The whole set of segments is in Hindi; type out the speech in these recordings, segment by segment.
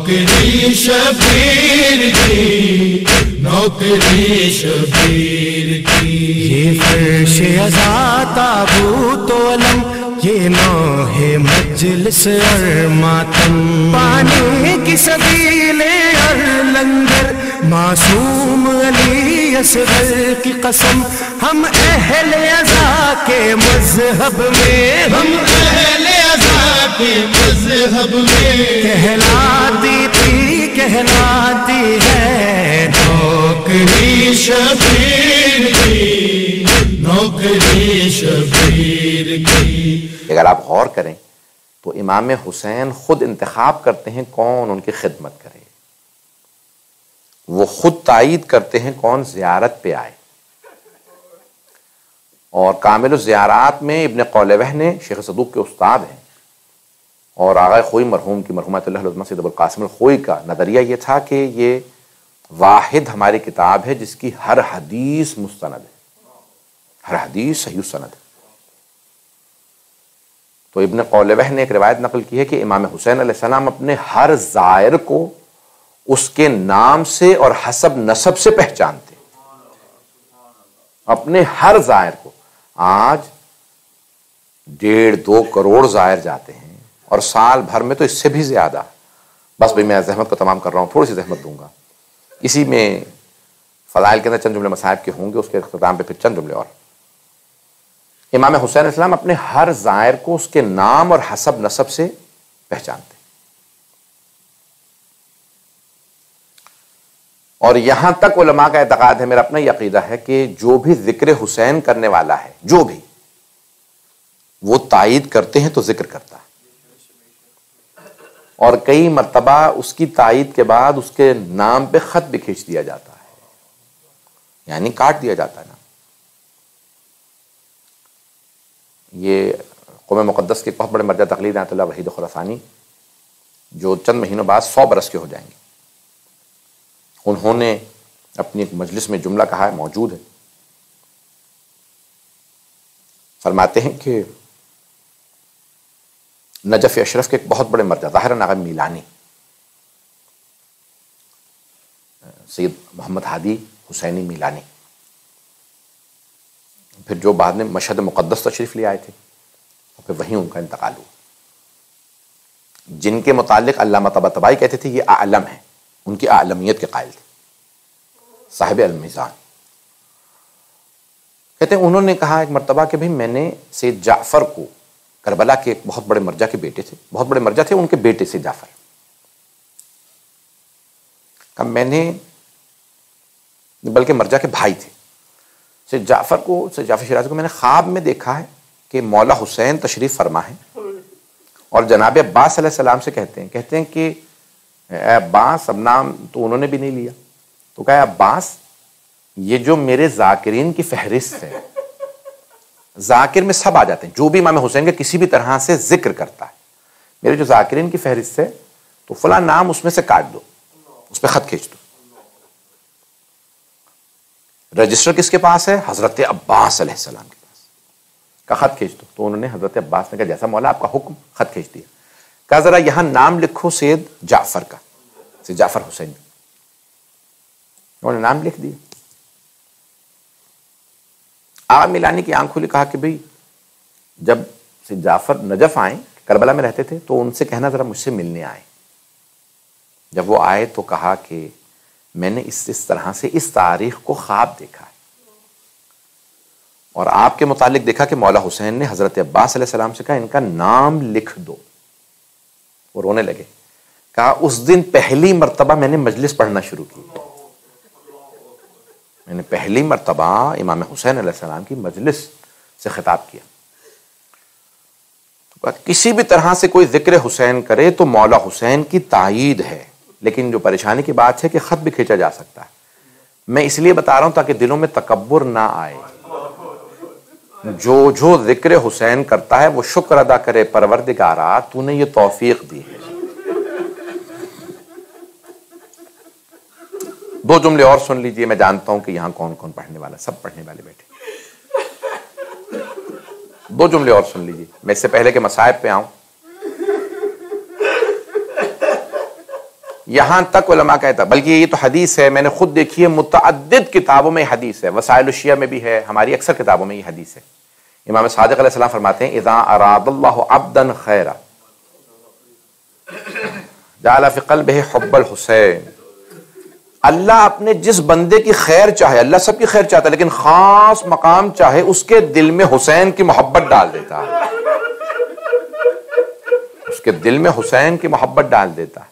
नौकरी शबीर की, नौकरी शबीर की। ये फर्श अज़ा ताबूत अलम, ये नौहे मजलिस और मातम, पानी की सबीले और लंगर, मासूम अली असगर की कसम। हम अहले अज़ा के मजहब में, हम अहले अज़ा के मजहब में कहलाती है नौकरी शबीर की, नौकरी शबीर की। अगर आप गौर करें तो इमाम हुसैन खुद इंतखाब करते हैं कौन उनकी खिदमत करे, वो खुद तायीद करते हैं कौन ज़ियारत पे आए। और कामिल ज़ियारात में इब्न क़ौलवह ने शेख सदूक के उस्ताद हैं और आगा खोई मरहूम की मरहूमतुल्लाह सैयद अबुल क़ासिम खोई का नज़रिया ये था कि ये वाहिद हमारी किताब है जिसकी हर हदीस मुस्तनद है, हर हदीस सही सनद है। तो इब्न क़ौलवह ने एक रिवायत नकल की है कि इमाम हुसैन अलैहिस्सलाम अपने हर ज़ायर को उसके नाम से और हसब नसब से पहचानते, अपने हर ज़ायर को। आज 1.5-2 करोड़ ज़ायर जाते हैं और साल भर में तो इससे भी ज़्यादा। बस भाई मैं ज़हमत को तमाम कर रहा हूँ, थोड़ी सी ज़हमत दूंगा। इसी में फ़ज़ाइल के अंदर चंद जुमले मसाहिब के होंगे, उसके इख्तिताम पे फिर चंद जुमले और। इमाम हुसैन अलैहिस्सलाम अपने हर ज़ायर को उसके नाम और हसब नसब से पहचानते और यहां तक उलमा का एतकाद है, मेरा अपना ये अकीदा है कि जो भी जिक्र हुसैन करने वाला है, जो भी वो तायीद करते हैं तो जिक्र करता है और कई मर्तबा उसकी तायीद के बाद उसके नाम पे खत भी खींच दिया जाता है, यानी काट दिया जाता है ना। ये क़ौम मुक़द्दस के बहुत बड़े मर्जा तक़लीद आयतुल्लाह वहीद खुरासानी जो चंद महीनों बाद 100 बरस के हो जाएंगे, उन्होंने अपनी एक मजलिस में जुमला कहा है, मौजूद है। फरमाते हैं कि नजफ़ अशरफ के एक बहुत बड़े मर्जा ज़ाहिर नाग़िब मीलानी सैयद मोहम्मद हादी हुसैनी मीलानी, फिर जो बाद में मशहद मुक़द्दस तशरीफ़ ले आए थे और फिर वहीं उनका इंतकाल हुआ, जिनके मुतालिक अल्लामा तबातबाई कहते थे ये आलम है, उनकी आलमियत के कायल थे, साहिब अल-मीज़ान। कहते हैं उन्होंने कहा एक मर्तबा कि भाई मैंने सैयद जाफ़र को, करबला के एक बहुत बड़े मर्जा के बेटे थे, बहुत बड़े मर्जा थे, उनके बेटे से जाफ़र का मैंने, बल्कि मर्जा के भाई थे, सैयद जाफ़र को, सैयद जाफ़र शिराज़ी को मैंने ख्वाब में देखा है कि मौला हुसैन तशरीफ़ फरमा है और जनाब अब्बास अलैहिस्सलाम से कहते हैं कि अब्बास, अब नाम तो उन्होंने भी नहीं लिया, तो कहा अब्बास ये जो मेरे ज़ाकिरीन की फहरिस्त है, ज़ाकिर में सब आ जाते हैं, जो भी इमाम हुसैन के किसी भी तरह से जिक्र करता है, मेरे जो ज़ाकिरीन की फहरिस्त है तो फला नाम उसमें से काट दो, उस पर ख़त खींच दो। रजिस्टर किसके पास है? हज़रत अब्बास अलैहिस्सलाम के पास, का ख़त खींच दो। तो उन्होंने हज़रत अब्बास ने कहा जैसा मौला आपका हुक्म, ख़त खींच दिया। कहा ज़रा यहाँ नाम लिखो सैयद जाफ़र का, सैयद जाफ़र हुसैन, उन्होंने नाम लिख दिया। आगा मिलानी की आंख खुली, कहा कि भाई जब सैयद जाफ़र नजफ़ आए, करबला में रहते थे, तो उनसे कहना ज़रा मुझसे मिलने आए। जब वो आए तो कहा कि मैंने इस तरह से इस तारीख को ख्वाब देखा है और आपके मुतालिक देखा कि मौला हुसैन ने हज़रत अब्बास अलैहिस्सलाम से कहा इनका नाम लिख दो। वो रोने लगे। कहा उस दिन पहली मर्तबा मैंने मजलिस पढ़ना शुरू की, मैंने पहली मर्तबा इमाम हुसैन अलैहिस्सलाम की मजलिस से खिताब किया। किसी भी तरह से कोई जिक्र हुसैन करे तो मौला हुसैन की तायीद है, लेकिन जो परेशानी की बात है कि खत भी खींचा जा सकता है। मैं इसलिए बता रहा हूं ताकि दिलों में तकब्बुर ना आए। जो जो जिक्र हुसैन करता है वो शुक्र अदा करे, परवरदिगारा तूने ये तौफीक दी है। 2 जुमले और सुन लीजिए, मैं जानता हूं कि यहां कौन कौन पढ़ने वाला, सब पढ़ने वाले बैठे। 2 जुमले और सुन लीजिए, मैं इससे पहले के मसाइब पे आऊं। यहां तक उलमा कहता, बल्कि ये तो हदीस है, मैंने खुद देखी है, मुतअद्दिद किताबों में हदीस है, वसाइल शिया में भी है, हमारी अक्सर किताबों में ये हदीस है। इमाम सादिक अलैहिस्सलाम फरमाते हैं, इज़ा अरादल्लाहु अब्दन खैरा जअल फी क़ल्बिही हुब्बल हुसैन। अल्लाह अपने जिस बंदे की खैर चाहे, अल्लाह सबकी खैर चाहता है, लेकिन खास मकाम चाहे उसके दिल में हुसैन की मोहब्बत डाल देता है, उसके दिल में हुसैन की मोहब्बत डाल देता है।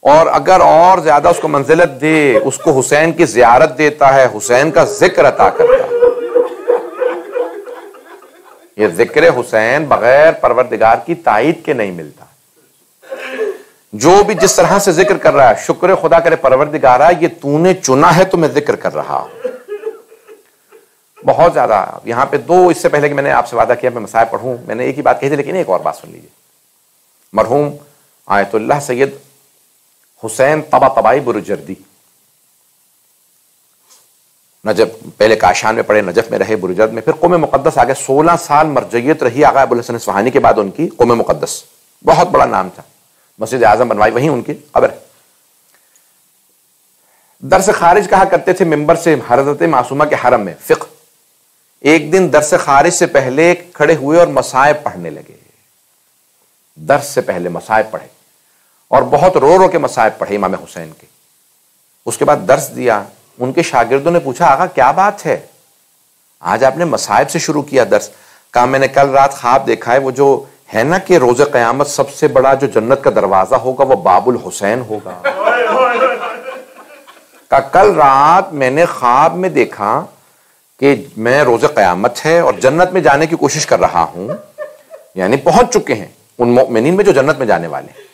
और अगर और ज्यादा उसको मंजिलत दे, उसको हुसैन की जियारत देता है, हुसैन का जिक्र अता करता है। ये जिक्र हुसैन बगैर परवरदिगार की ताईद के नहीं मिलता। जो भी जिस तरह से जिक्र कर रहा है, शुक्र खुदा करे परवरदिगारा, ये तूने चुना है तो मैं जिक्र कर रहा हूं। बहुत ज्यादा यहां पे दो, इससे पहले कि मैंने आपसे वादा किया मैं मसाइब पढ़ूं, मैंने एक ही बात कही थी, लेकिन एक और बात सुन लीजिए। मरहूम Ayatollah Sayyid Hussain Tabatabai Borujerdi, Najaf, पहले काशान में पढ़े, नजफ में रहे, बुरुजर्द में, फिर क़ौम मुक़द्दस आ गए। 16 साल मरजयत रही आगा अबुल हसन अस्फ़हानी के बाद उनकी क़ौम मुक़द्दस, बहुत बड़ा नाम था, मस्जिद आज़म बनवाई, वहीं उनकी कब्र। दरस खारिज कहा करते थे मिंबर से हज़रत मासूमा के हरम में, फ़िक़्ह। एक दिन दरस खारिज से पहले खड़े हुए और मसाइब पढ़ने लगे, दर्स से पहले मसाइब पढ़े और बहुत रो रो के मसाइब पढ़े इमाम हुसैन के। उसके बाद दर्स दिया। उनके शागिर्दों ने पूछा, आगा क्या बात है, आज आपने मसाइब से शुरू किया दर्स? कहा, मैंने कल रात ख्वाब देखा है, वो जो है ना कि रोज़े क़यामत सबसे बड़ा जो जन्नत का दरवाजा होगा वो बाबुल हुसैन होगा। कहा, कल रात मैंने ख्वाब में देखा कि मैं रोज़े क़यामत है और जन्नत में जाने की कोशिश कर रहा हूं, यानी पहुंच चुके हैं उन मोमिनीन में जो जन्नत में जाने वाले हैं।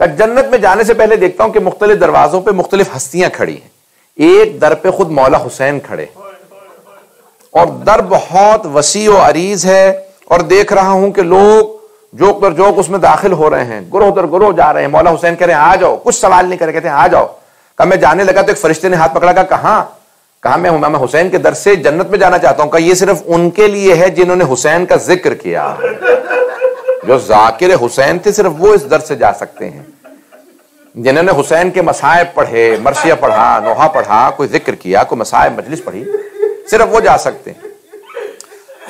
का जन्नत में जाने से पहले देखता हूं कि मुख्तलिफ दरवाजों पे मुख्तलिफ हस्तियां खड़ी हैं, एक दर पे खुद मौला हुसैन खड़े और दर बहुत वसी और अरीज है, और देख रहा हूं कि लोग जोक दर जोक उसमें दाखिल हो रहे हैं, गुरोह दर गुरोह जा रहे हैं। मौला हुसैन कह रहे हैं आ जाओ, कुछ सवाल नहीं करे, कहते हैं आ जाओ। कहा, मैं जाने लगा तो एक फरिश्ते ने हाथ पकड़ा, कहा मैं इमाम हुसैन के दर से जन्नत में जाना चाहता हूं। कहा, ये सिर्फ उनके लिए है जिन्होंने हुसैन का जिक्र किया, जो जाकिर हुसैन थे सिर्फ वो इस दर से जा सकते हैं। जिन्होंने हुसैन के मसाइब पढ़े, मरसिया पढ़ा, नोहा पढ़ा, कोई जिक्र किया, कोई मसाइब मजलिस पढ़ी, सिर्फ वो जा सकते हैं।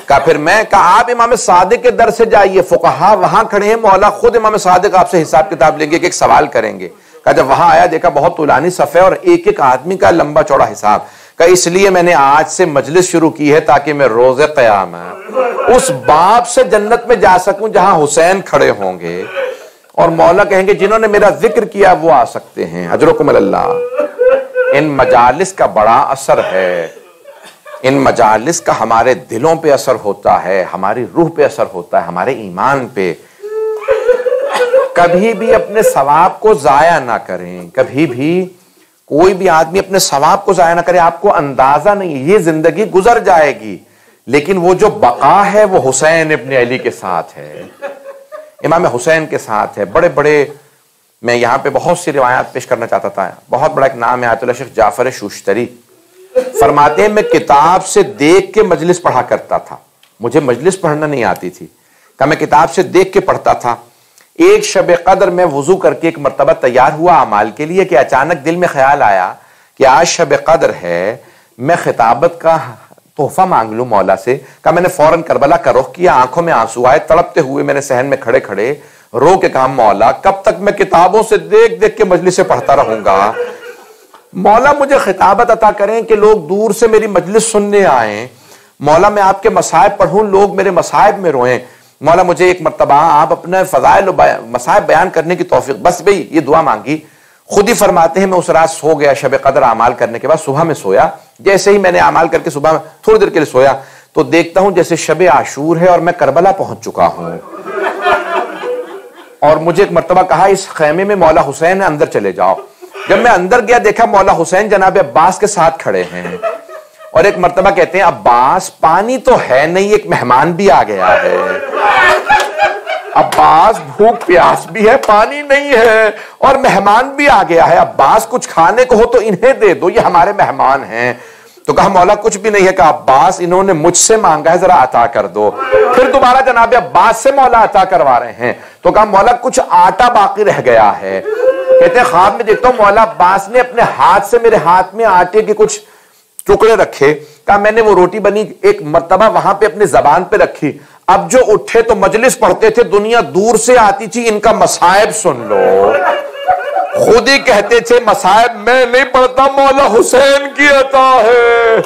कहा, फिर मैं कहा, आप इमाम सादिक के दर से जाइए, फुकहा वहां खड़े हैं, मौला खुद इमाम सादिक आपसे हिसाब किताब लेंगे, एक सवाल करेंगे। कहा, जब वहां आया देखा बहुत तुलानी सफ़े और एक एक आदमी का लंबा चौड़ा हिसाब। कहा, इसलिए मैंने आज से मजलिस शुरू की है ताकि मैं रोज़े क़यामत उस बाप से जन्नत में जा सकूं जहां हुसैन खड़े होंगे और मौला कहेंगे जिन्होंने मेरा जिक्र किया वो आ सकते हैं। अजरुकुम अल्लाह। इन मजालिस का बड़ा असर है, इन मजालिस का हमारे दिलों पे असर होता है, हमारी रूह पे असर होता है, हमारे ईमान पे। कभी भी अपने सवाब को जाया ना करें, कभी भी कोई भी आदमी अपने सवाब को जाया ना करे। आपको अंदाजा नहीं, ये जिंदगी गुजर जाएगी, लेकिन वो जो बका है वो हुसैन इब्न अली के साथ है, इमाम हुसैन के साथ है। बड़े बड़े, मैं यहाँ पे बहुत सी रिवायात पेश करना चाहता था। बहुत बड़ा एक नाम है आयतुल्लाह शेख जाफर शूश्तरी, फरमाते हैं मैं किताब से देख के मजलिस पढ़ा करता था, मुझे मजलिस पढ़ना नहीं आती थी। कहा, मैं किताब से देख के पढ़ता था। एक शब कदर में वुजू करके एक मरतबा तैयार हुआ अमाल के लिए कि अचानक दिल में ख्याल आया कि आज शब कदर है, मैं खिताबत का तोहफा मांग लूं मौला से। कहा, मैंने फौरन करबला का रुख किया, आंखों में आंसू आए, तड़पते हुए मैंने सहन में खड़े खड़े रो के कहा, मौला कब तक मैं किताबों से देख देख के मजलिस से पढ़ता रहूंगा? मौला मुझे खिताबत अता करें कि लोग दूर से मेरी मजलिस सुनने आए। मौला मैं आपके मसाइब पढ़ूं, लोग मेरे मसाइब में रोएं। मौला मुझे एक मरतबा आप अपने फजाइल मसाइब बयान करने की तौफीक। बस भाई ये दुआ मांगी। खुद ही फरमाते हैं मैं उस रात सो गया, शब कदर अमाल करने के बाद सुबह में सोया। जैसे ही मैंने अमाल करके सुबह थोड़ी देर के लिए सोया तो देखता हूं जैसे शब आशूर है और मैं करबला पहुंच चुका हूं। और मुझे एक मरतबा कहा, इस खैमे में मौला हुसैन है, अंदर चले जाओ। जब मैं अंदर गया देखा मौला हुसैन जनाब अब्बास के साथ खड़े हैं। और एक मरतबा कहते हैं, अब्बास पानी तो है नहीं, एक मेहमान भी आ गया है। अब्बास भूख प्यास भी है, पानी नहीं है और मेहमान भी आ गया है। अब्बास कुछ खाने को हो तो इन्हें दे दो, ये हमारे मेहमान हैं। तो कहा, मौला कुछ भी नहीं है। कहा, अब्बास इन्होंने मुझसे मांगा है, जरा अता कर दो। फिर दोबारा जनाब अब्बास से मौला अता करवा रहे हैं। तो कहा, मौला कुछ आटा बाकी रह गया है। कहते हैं ख्वाब में देखता हूं मौला अब्बास ने अपने हाथ से मेरे हाथ में आटे के कुछ टुकड़े रखे, कहा मैंने वो रोटी बनी एक मर्तबा वहां पे अपने जबान पे रखी, अब जो उठे तो मजलिस पढ़ते थे, दुनिया दूर से आती थी, इनका मसायब सुन लो। खुद ही कहते थे मसायब मैं नहीं पढ़ता, मौला हुसैन की अता है।